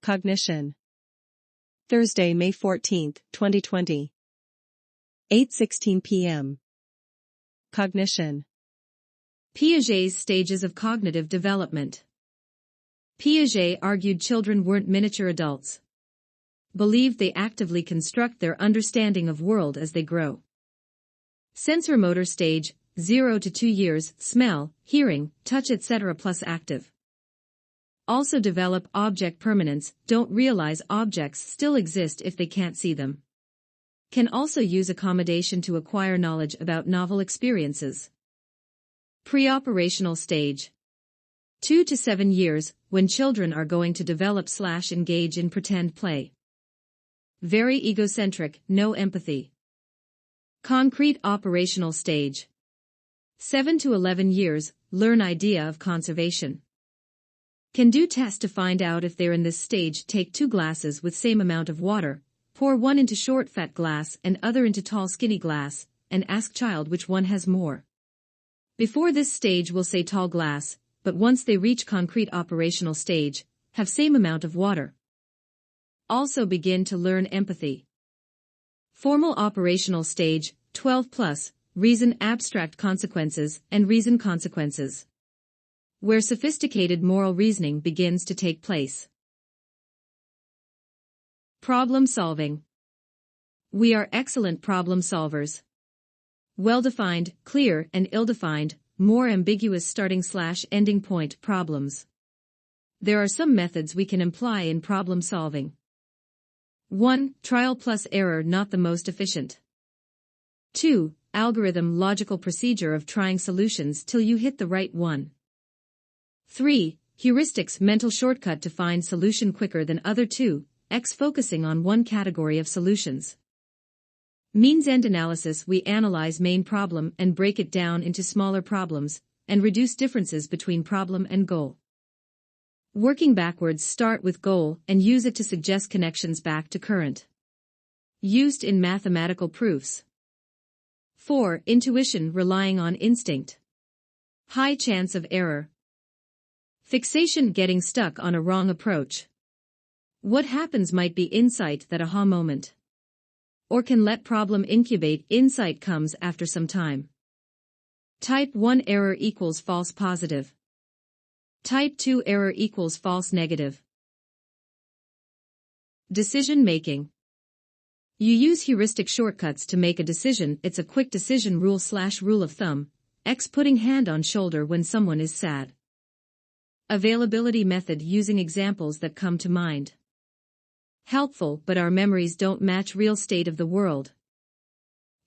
Cognition. Thursday, May 14, 2020. 8:16 p.m. Cognition. Piaget's stages of cognitive development. Piaget argued children weren't miniature adults. Believed they actively construct their understanding of world as they grow. Sensorimotor stage, 0 to 2 years, smell, hearing, touch etc. plus active. Also develop object permanence, don't realize objects still exist if they can't see them. Can also use accommodation to acquire knowledge about novel experiences. Pre-operational stage. 2 to 7 years, when children are going to develop/engage in pretend play. Very egocentric, no empathy. Concrete operational stage. 7 to 11 years, learn idea of conservation. Can do test to find out if they're in this stage. Take 2 glasses with same amount of water, pour one into short fat glass and other into tall skinny glass, and ask child which one has more. Before this stage will say tall glass, but once they reach concrete operational stage, have same amount of water. Also begin to learn empathy. Formal operational stage, 12 plus, reason abstract consequences and reason consequences. Where sophisticated moral reasoning begins to take place. Problem solving. We are excellent problem solvers. Well-defined, clear, and ill-defined, more ambiguous starting/ending point problems. There are some methods we can imply in problem solving. 1. Trial plus error, not the most efficient. 2. Algorithm, logical procedure of trying solutions till you hit the right one. 3. Heuristics, mental shortcut to find solution quicker than other 2, X focusing on one category of solutions. Means-end analysis, we analyze main problem and break it down into smaller problems, and reduce differences between problem and goal. Working backwards, start with goal and use it to suggest connections back to current. Used in mathematical proofs. 4. Intuition, relying on instinct. High chance of error. Fixation, getting stuck on a wrong approach. What happens might be insight, that aha moment. Or can let problem incubate, insight comes after some time. Type 1 error equals false positive. Type 2 error equals false negative. Decision making. You use heuristic shortcuts to make a decision. It's a quick decision rule/rule of thumb. X putting hand on shoulder when someone is sad. Availability method, using examples that come to mind. Helpful, but our memories don't match real state of the world.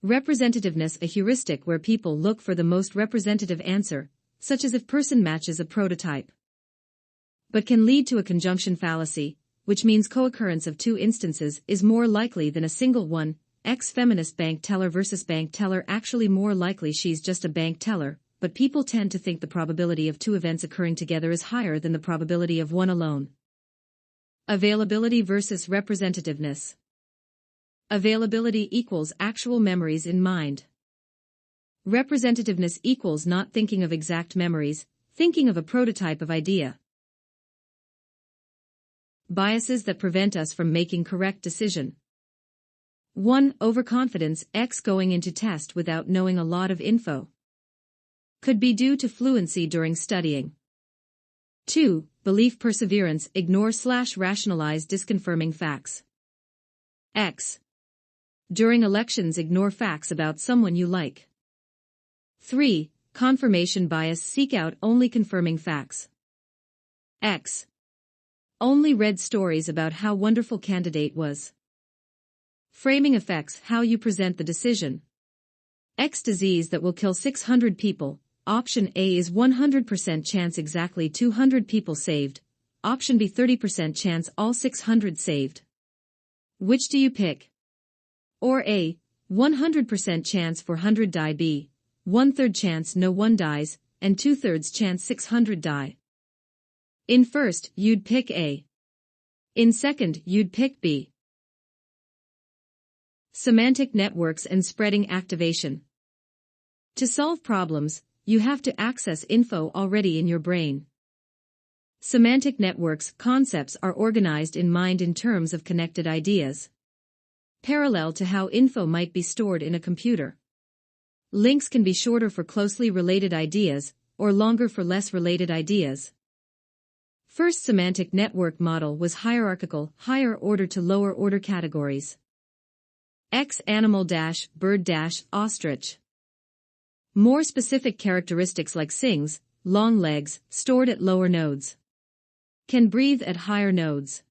Representativeness, a heuristic where people look for the most representative answer, such as if person matches a prototype. But can lead to a conjunction fallacy, which means co-occurrence of 2 instances is more likely than a single one. Feminist bank teller versus bank teller, actually more likely she's just a bank teller, but people tend to think the probability of 2 events occurring together is higher than the probability of one alone. Availability versus representativeness. Availability equals actual memories in mind. Representativeness equals not thinking of exact memories, thinking of a prototype of idea. Biases that prevent us from making correct decision. 1. Overconfidence, X going into test without knowing a lot of info. Could be due to fluency during studying. 2. Belief perseverance, ignore/rationalize disconfirming facts. X. During elections, ignore facts about someone you like. 3. Confirmation bias, seek out only confirming facts. X. Only read stories about how wonderful candidate was. Framing affects how you present the decision. X. Disease that will kill 600 people. Option A is 100% chance exactly 200 people saved. Option B 30% chance all 600 saved. Which do you pick? Or A, 100% chance 400 die, B, 1/3 chance no one dies, and 2/3 chance 600 die. In first, you'd pick A. In second, you'd pick B. Semantic networks and spreading activation. To solve problems, you have to access info already in your brain. Semantic networks concepts are organized in mind in terms of connected ideas, parallel to how info might be stored in a computer. Links can be shorter for closely related ideas, or longer for less related ideas. First semantic network model was hierarchical, higher order to lower order categories. X animal dash, bird dash, ostrich. More specific characteristics like sings, long legs, stored at lower nodes. Can breathe at higher nodes.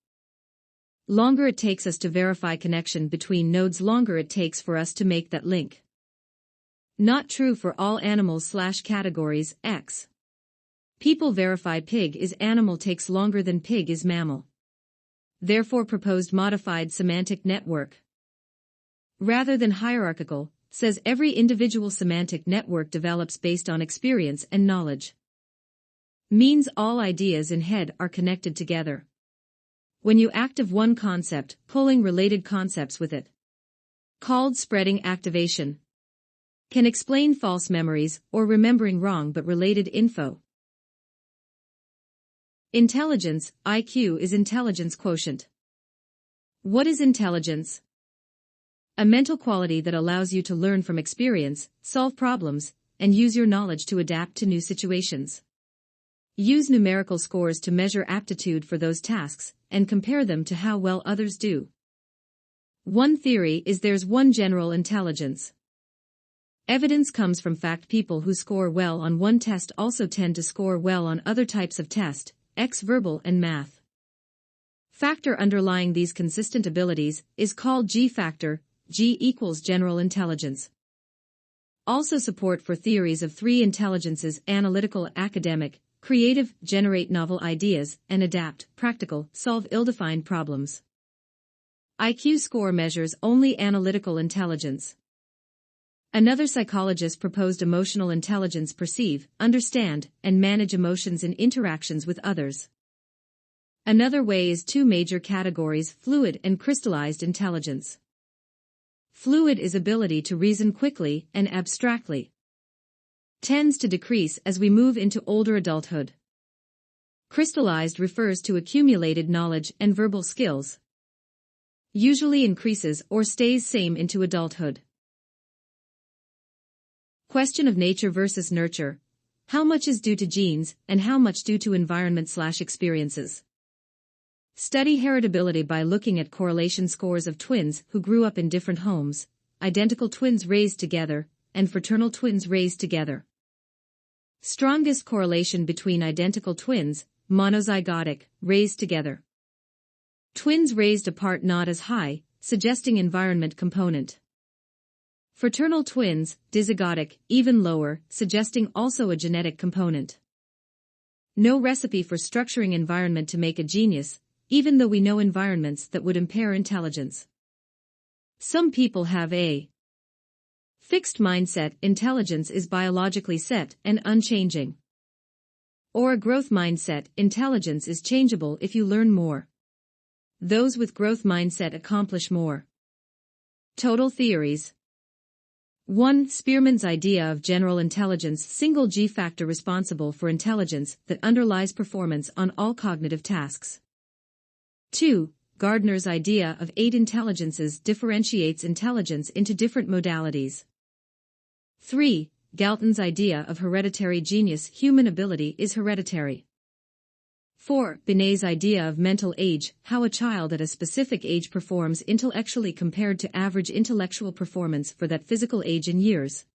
Longer it takes us to verify connection between nodes, longer it takes for us to make that link. Not true for all animals/categories, X. People verify pig is animal takes longer than pig is mammal. Therefore proposed modified semantic network. Rather than hierarchical, says every individual semantic network develops based on experience and knowledge. Means all ideas in head are connected together. When you active one concept, pulling related concepts with it. Called spreading activation. Can explain false memories or remembering wrong but related info. Intelligence, IQ is intelligence quotient. What is intelligence? A mental quality that allows you to learn from experience, solve problems, and use your knowledge to adapt to new situations. Use numerical scores to measure aptitude for those tasks, and compare them to how well others do. One theory is there's one general intelligence. Evidence comes from fact people who score well on one test also tend to score well on other types of test, verbal and math. Factor underlying these consistent abilities is called G-factor, G equals general intelligence. Also support for theories of three intelligences: analytical, academic, creative, generate novel ideas, and adapt, practical, solve ill-defined problems. IQ score measures only analytical intelligence. Another psychologist proposed emotional intelligence: perceive, understand, and manage emotions in interactions with others. Another way is two major categories: fluid and crystallized intelligence. Fluid is ability to reason quickly and abstractly. Tends to decrease as we move into older adulthood. Crystallized refers to accumulated knowledge and verbal skills. Usually increases or stays same into adulthood. Question of nature versus nurture. How much is due to genes and how much due to environment/experiences? Study heritability by looking at correlation scores of twins who grew up in different homes, identical twins raised together, and fraternal twins raised together. Strongest correlation between identical twins, monozygotic, raised together. Twins raised apart not as high, suggesting environment component. Fraternal twins, dizygotic, even lower, suggesting also a genetic component. No recipe for structuring environment to make a genius, even though we know environments that would impair intelligence. Some people have a fixed mindset: intelligence is biologically set and unchanging. Or a growth mindset: intelligence is changeable if you learn more. Those with growth mindset accomplish more. Total theories. 1. Spearman's idea of general intelligence: single G factor responsible for intelligence that underlies performance on all cognitive tasks. 2. Gardner's idea of 8 intelligences differentiates intelligence into different modalities. 3. Galton's idea of hereditary genius: human ability is hereditary. 4. Binet's idea of mental age: how a child at a specific age performs intellectually compared to average intellectual performance for that physical age in years.